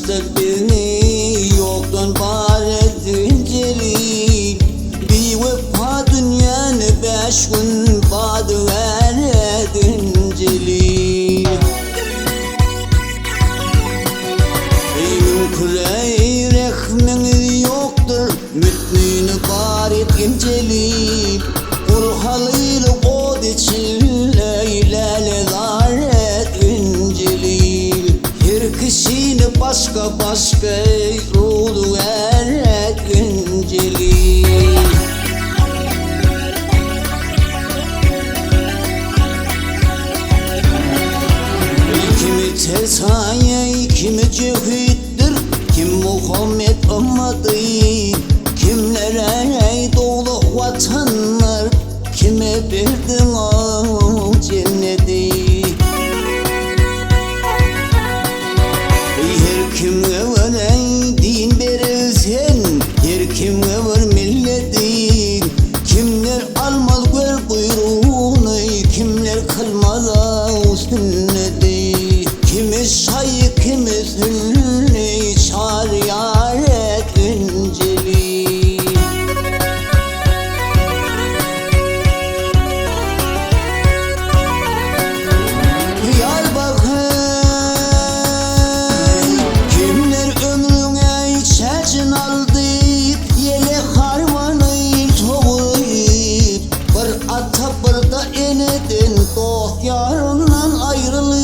Açtır beni yoktan var edin celil. Bir vefa dünyanı 5 gün badı ver edin celil. Ey mümkürey rehmin yoktur, mütmini var edin celil. Kurhalıyla od için eyleler edin celil. Her kişini başka ruhu ver edin celil. Kimi tersaya, kimi cehittir, kim Muhammed ümmadı. Kimlere dolu vatanlar, kime verdin o cenneti. Her kimge var din verirsen, her kimge var milleti. Kimler almaz gör buyruğunu, kimler kılmaz sünneti. Kimi şayı, kimi sünni, şariyar edin celil. Yar bakın, kimler ömrüne içecin aldı, yele harmanı toğuyup, bir ata bir da enedin dost yarından ayrılıp.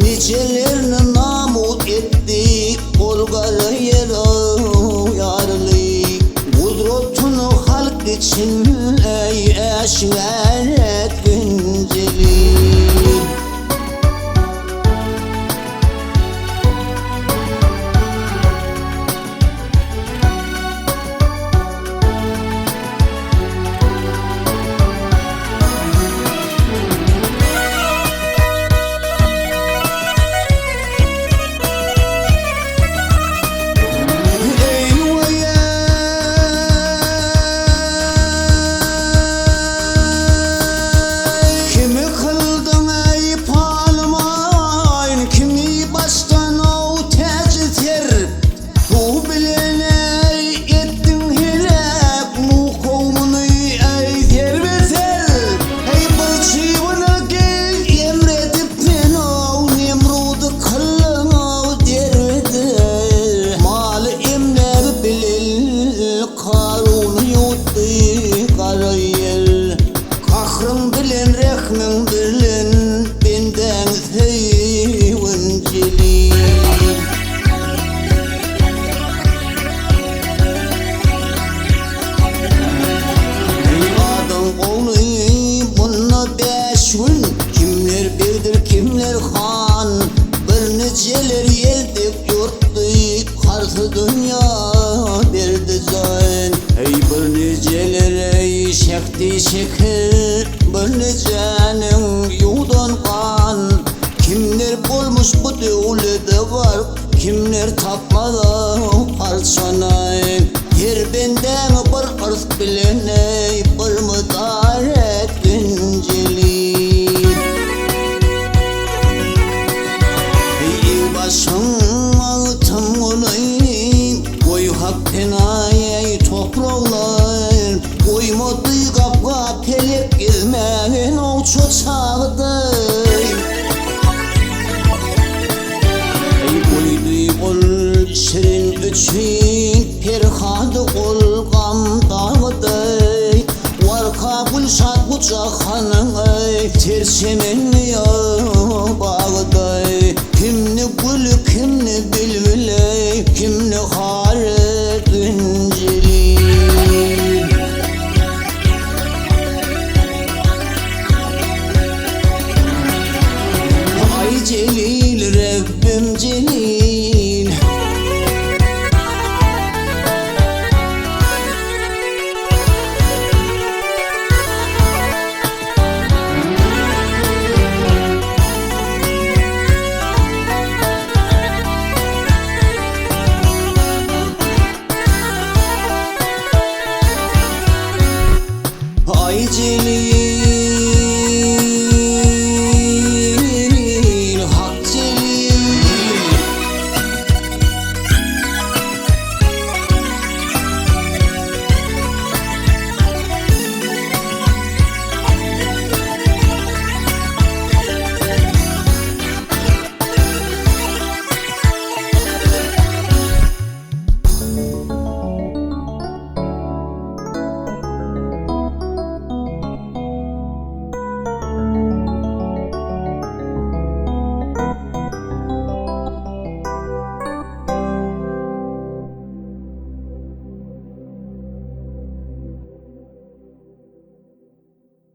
Nicelerini namut etti, olgarı yarlı. Kudretini halk için ey eşver ettin celil. Kahrın bilen, rehmin bilen, benden sevin celil. Adam oğlu buna 5 gün, kimler bildir kimler han. Bir niceler yeldik yurttuk, karşı dünya verdi zayn. Ey bir niceler ey şekti şekil, bir nicenin yudan kan. Kimler bulmuş bu devlete var, kimler tapmadı parçanay. Her benden bir ırz bileney, bir mıdar ettin celil. Ey başım ağıtım olayım, koy hak penayey topraklar. Koymadı kapka pelek girmeyen o çoçağıdır. Ey koydu ol şirin üçün, perhadı ol gam dağıdır. Varka gülşat bucakhanın ey, tersemin ya bağıdır. Kimni gülü, kimni bilbiley, kimni haredin celil. Ay celil Rabbim celil.